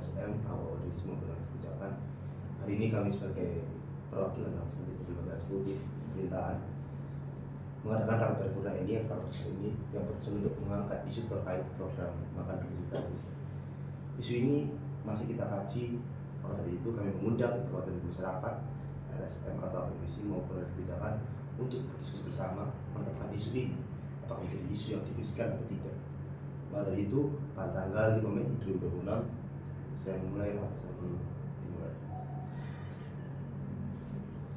LSM atau Divisi Pembangunan Kebijakan. Hari ini kami sebagai perwakilan langsung dari lembaga eksekutif pemerintahan mengadakan rapat paripurna ini yang bertujuan untuk mengangkat isu terkait program makan bergizi gratis. Isu ini masih kita kaji, maka dari itu kami mengundang perwakilan masyarakat, LSM atau akademisi maupun kebijakan untuk berdiskusi bersama menetapkan isu ini apakah menjadi isu yang divisikan atau tidak. Maka dari itu pada tanggal 5 Mei 2026 saya memulai rapat ini dimulai.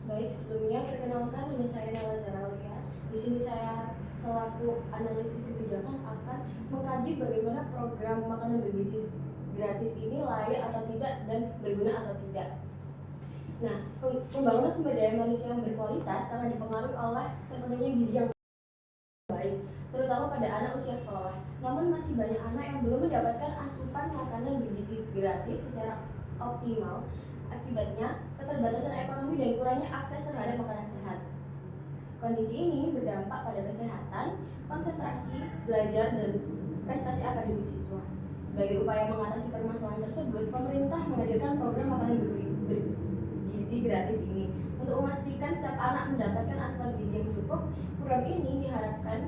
Baik, sebelumnya perkenalkan nama saya Nala Zaralia. Di sini saya selaku analisis kebijakan akan mengkaji bagaimana program makanan bergizi gratis ini layak atau tidak dan berguna atau tidak. Nah, pembangunan sumber daya manusia yang berkualitas sangat dipengaruhi oleh terpenuhinya gizi yang baik, terutama pada anak usia sekolah. Namun masih banyak anak yang belum mendapatkan asupan makanan bergizi gratis secara optimal. Akibatnya, keterbatasan ekonomi dan kurangnya akses terhadap makanan sehat. Kondisi ini berdampak pada kesehatan, konsentrasi, belajar, dan prestasi akademik siswa. Sebagai upaya mengatasi permasalahan tersebut, pemerintah menghadirkan program makanan bergizi gratis ini. Untuk memastikan setiap anak mendapatkan asupan gizi yang cukup, program ini diharapkan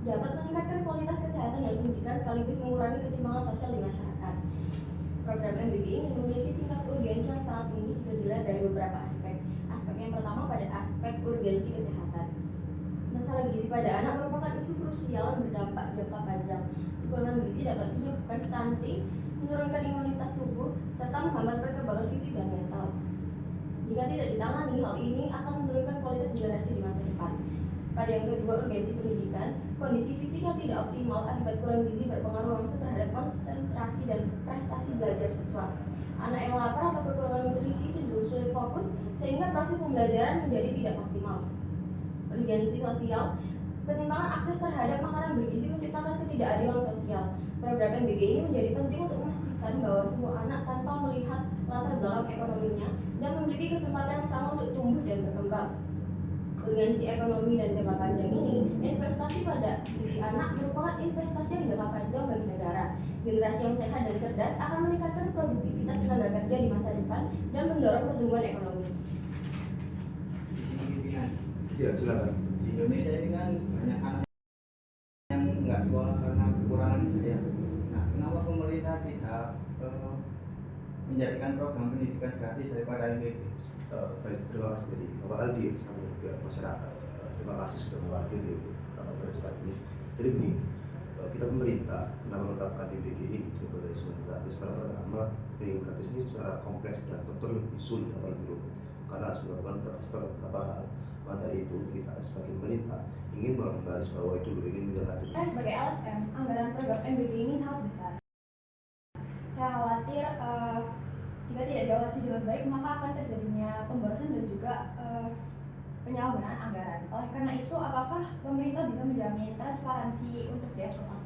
dapat meningkatkan kualitas kesehatan dan pendidikan sekaligus mengurangi ketimpangan sosial di masyarakat. Program MBG ini memiliki tingkat urgensi yang sangat tinggi jika dilihat dari beberapa aspek. Aspek yang pertama pada aspek urgensi kesehatan. Masalah gizi pada anak merupakan isu krusial yang berdampak jangka panjang. Kekurangan gizi dapat menyebabkan stunting, menurunkan imunitas tubuh, serta menghambat perkembangan fisik dan mental. Jika tidak ditangani, hal ini akan menurunkan kualitas generasi di masa depan. Pada yang kedua, urgensi pendidikan. Kondisi fisik yang tidak optimal akibat kurang gizi berpengaruh langsung terhadap konsentrasi dan prestasi belajar siswa. Anak yang lapar atau kekurangan nutrisi cenderung sulit fokus sehingga proses pembelajaran menjadi tidak maksimal. Urgensi sosial. Ketimpangan akses terhadap makanan bergizi menciptakan ketidakadilan sosial. Program MBG ini menjadi penting untuk memastikan bahwa semua anak tanpa melihat latar belakang ekonominya dan memiliki kesempatan yang sama untuk tumbuh dan berkembang. Urgensi ekonomi dan jangka panjang ini, investasi pada gizi anak merupakan investasi yang jangka panjang bagi negara. Generasi yang sehat dan cerdas akan meningkatkan produktivitas tenaga kerja di masa depan dan mendorong pertumbuhan ekonomi. Ya, silakan. Di Indonesia ini kan banyak anak yang nggak sekolah karena kekurangan biaya. Nah, kenapa pemerintah tidak menjadikan program pendidikan gratis daripada MBG? Baik, terima kasih dari Bapak Aldi sama juga masyarakat. Terima kasih sudah mewakili rapat besar ini. Jadi begini, kita pemerintah kenapa menetapkan MBG ini sebagai sumber gratis? Karena pertama, pendidikan gratis ini secara kompleks dan struktur lebih sulit atau lebih rumit karena harus melakukan beberapa hal. Maka dari itu kita sebagai pemerintah ingin menggaris bahwa itu ingin menjadi. Sebagai LSM, anggaran program MBG ini sangat besar. Saya khawatir jika tidak diawasi dengan baik maka akan terjadinya pemborosan dan juga penyalahgunaan anggaran. Oleh karena itu, apakah pemerintah bisa menjamin transparansi untuk biaya total?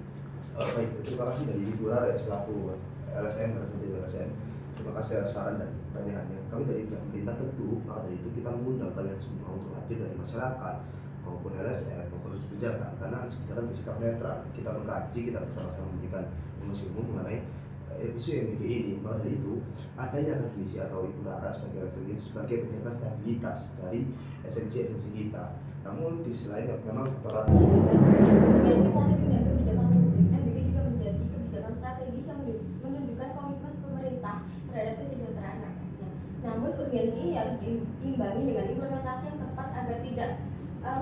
Baik, terima kasih dari Ibu Rara selaku LSM dan dari LSM. Terima kasih atas saran dan pertanyaannya. Kami dari pemerintah tentu, maka dari itu kita mengundang kalian semua untuk hadir dari masyarakat maupun LSM maupun kebijakan, karena kebijakan bersikap netral. Kita mengkaji, kita bersama-sama memberikan informasi umum mengenai isu MBG ini. Maka dari itu adanya akademisi atau Ibu Rara sebagai LSM ini sebagai penjaga stabilitas dari esensi kita. Namun di sisi lain memang faktor urgensi politik dan kebijakan publik, MBG juga menjadi kebijakan strategis yang menunjukkan komitmen pemerintah terhadap kesejahteraan rakyatnya. Namun urgensi ini harus diimbangi dengan implementasi yang tepat agar tidak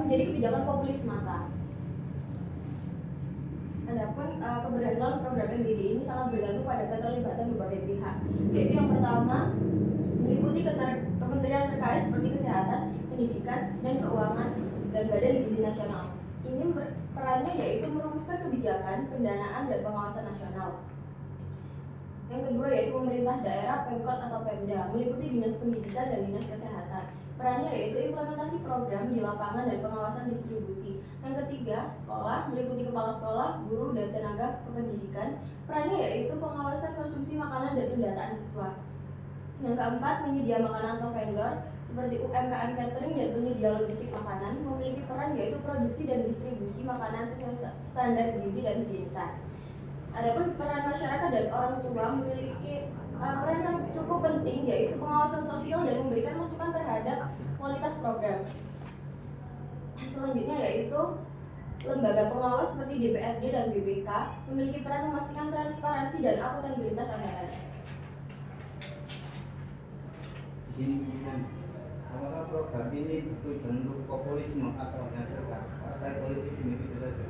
menjadi kebijakan populis semata. Adapun keberhasilan program MBG ini sangat bergantung pada keterlibatan berbagai pihak, yaitu yang pertama meliputi kementerian terkait seperti kesehatan, pendidikan, dan keuangan, dan Badan Gizi Nasional. Ini perannya yaitu merumuskan kebijakan, pendanaan, dan pengawasan nasional. Yang kedua yaitu pemerintah daerah, Pemkot atau Pemda, meliputi dinas pendidikan dan dinas kesehatan. Perannya yaitu implementasi program di lapangan dan pengawasan distribusi. Yang ketiga, sekolah, meliputi kepala sekolah, guru, dan tenaga kependidikan. Perannya yaitu pengawasan konsumsi makanan dan pendataan siswa. Yang keempat, penyedia makanan atau vendor seperti UMKM catering dan penyedia logistik makanan memiliki peran yaitu produksi dan distribusi makanan sesuai standar gizi dan higienitas. Adapun peran masyarakat dan orang tua memiliki peran yang cukup penting yaitu pengawasan sosial dan memberikan masukan terhadap kualitas program. Selanjutnya yaitu lembaga pengawas seperti DPRD dan BPK memiliki peran memastikan transparansi dan akuntabilitas anggaran. Izin, apakah program ini bertujuan untuk populisme atau hanya sekedar partai politik ini itu saja?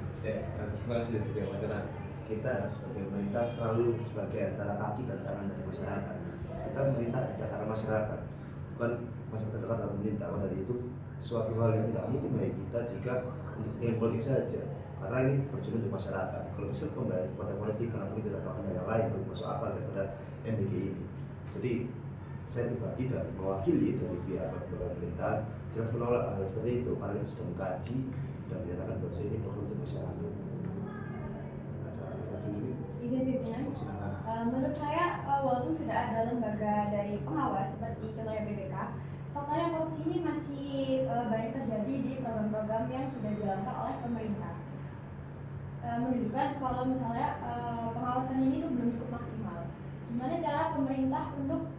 Terima kasih dari masyarakat. Kita sebagai pemerintah selalu sebagai antara kaki dan tangan dari masyarakat. Kita memerintah ada karena masyarakat, bukan masyarakat dekat dengan pemerintah. Maka dari itu suatu hal yang tidak mungkin bagi kita jika untuk kepentingan politik saja, karena ini berjuang untuk masyarakat. Kalau bisa kembali kepada politik, karena kita tidak melakukan yang lain untuk masuk akal daripada MBG ini. Jadi saya pribadi dan mewakili dari pihak pemerintah jelas menolak hal seperti itu, karena kita sudah mengkaji dan menyatakan bahwa ini perlu untuk masyarakat. Ada lagi mungkin? Izin pimpinan. Silakan. Menurut saya walaupun sudah ada lembaga dari pengawas seperti contohnya BPK, faktanya korupsi ini masih banyak terjadi di program-program yang sudah dijalankan oleh pemerintah. Menunjukkan kalau misalnya pengawasan ini tuh belum cukup maksimal. Gimana cara pemerintah untuk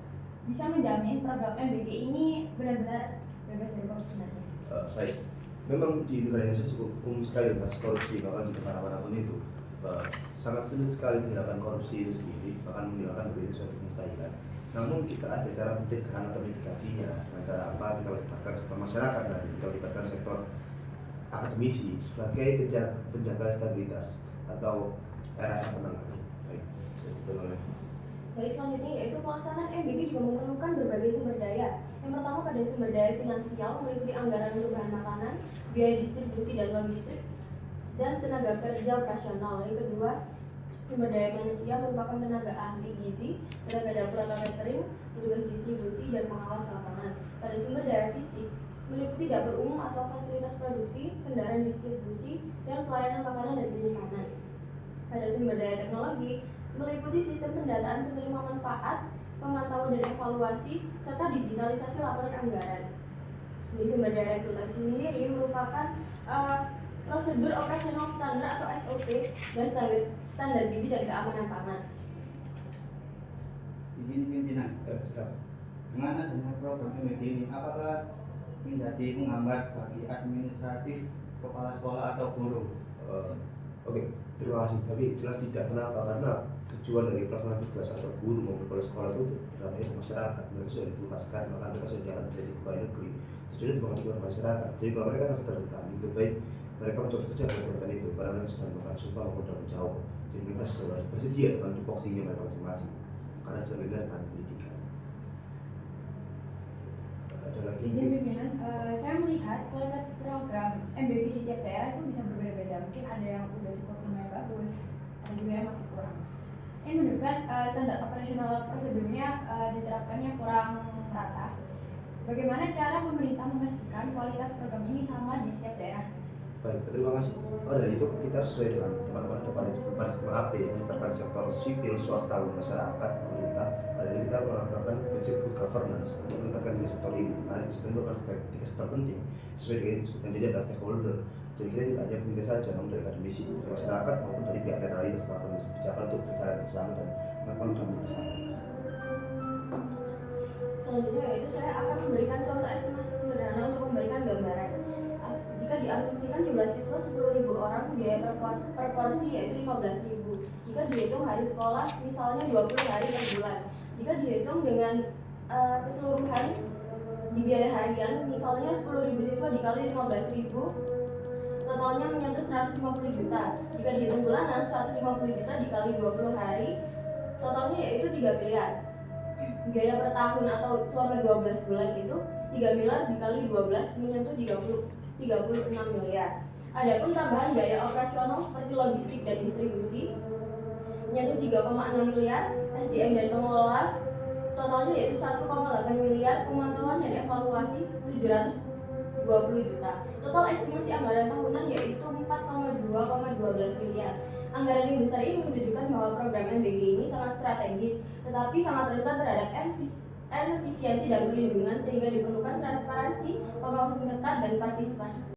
bisa menjamin program MBG ini benar-benar bebas dari korupsi nanti? Baik, memang di negara Indonesia cukup umum sekali kasus korupsi, bahkan di mana-mana itu sangat sulit sekali menghilangkan korupsi itu sendiri, bahkan menghilangkan menjadi suatu kemustahilan. Namun kita ada cara pencegahan atau mitigasinya. Dengan cara apa? Kita melibatkan sektor masyarakat, kita melibatkan sektor akademisi sebagai penjaga stabilitas atau era penanganan. Baik, bisa ditolong. Baik, selanjutnya yaitu pelaksanaan MBG juga memerlukan berbagai sumber daya. Yang pertama pada sumber daya finansial meliputi anggaran untuk bahan makanan, biaya distribusi dan logistik, dan tenaga kerja operasional. Yang kedua, sumber daya manusia merupakan tenaga ahli gizi, tenaga dapur atau catering, petugas distribusi, dan pengawas lapangan. Pada sumber daya fisik meliputi dapur umum atau fasilitas produksi, kendaraan distribusi, dan pelayanan makanan dan penyimpanan. Pada sumber daya teknologi meliputi sistem pendataan penerima manfaat, pemantauan dan evaluasi, serta digitalisasi laporan anggaran. Di sumber daya regulasi sendiri merupakan prosedur operasional standar atau SOP dan standar gizi dan keamanan pangan. Izin pimpinan, dengan adanya program MBG ini, apakah menjadi penghambat bagi administratif kepala sekolah atau guru? Oke, terima kasih. Tapi jelas tidak. Kenapa? Karena tujuan dari pelaksanaan tugas atau guru maupun kepala sekolah itu ramai masyarakat. Mereka sudah ditugaskan, maka mereka sudah diangkat menjadi pegawai negeri. Tujuannya untuk mengabdi masyarakat. Jadi kalau mereka kan sedang bertani, lebih baik mereka mencoba saja jabatan itu, karena mereka sudah melakukan sumpah maupun dalam jauh. Jadi mereka sudah bersedia dengan tupoksinya mereka masing-masing. Karena sebenarnya dengan pendidikan. Ada lagi? Izin pimpinan, saya melihat kualitas program MBG di tiap daerah itu bisa berbeda-beda. Mungkin ada yang udah cukup lumayan bagus, ada juga yang masih kurang. Ini menunjukkan standar operasional prosedurnya diterapkannya kurang rata. Bagaimana cara pemerintah memastikan kualitas program ini sama di setiap daerah? Baik, terima kasih. Dari itu kita sesuai dengan teman-teman AP melibatkan sektor sipil, swasta, masyarakat, pemerintah. Pada itu kita melakukan prinsip good governance untuk meningkatkan tiga sektor ini. Karena kita merupakan tiga sektor penting sesuai dengan disebutkan jadi adalah stakeholder. Jadi kita tidak hanya pemerintah saja, namun dari akademisi, dari masyarakat maupun dari pihak netralitas setelah komisi kebijakan untuk berjalan bersama dan melakukan bersama. Selanjutnya yaitu saya akan memberikan contoh estimasi sederhana untuk memberikan gambaran. Jika diasumsikan jumlah siswa 10.000 orang, biaya per porsi yaitu 15.000. Jika dihitung hari sekolah misalnya 20 hari per bulan. Jika dihitung dengan keseluruhan di biaya harian misalnya 10.000 siswa dikali 15.000, totalnya menyentuh 150 juta. Jika dihitung bulanan 150 juta dikali 20 hari, totalnya yaitu 3 miliar. Biaya per tahun atau selama 12 bulan itu 3 miliar dikali 12 menyentuh 36 miliar. Adapun tambahan biaya operasional seperti logistik dan distribusi menyentuh 3,6 miliar, SDM dan pengelola totalnya yaitu 1,8 miliar, pemantauan dan evaluasi 720 juta. Total estimasi anggaran tahunan yaitu 4,12 miliar. Anggaran yang besar ini menunjukkan bahwa program MBG ini sangat strategis, tetapi sangat rentan terhadap efisiensi dan perlindungan, sehingga diperlukan transparansi, pengawasan ketat, dan partisipasi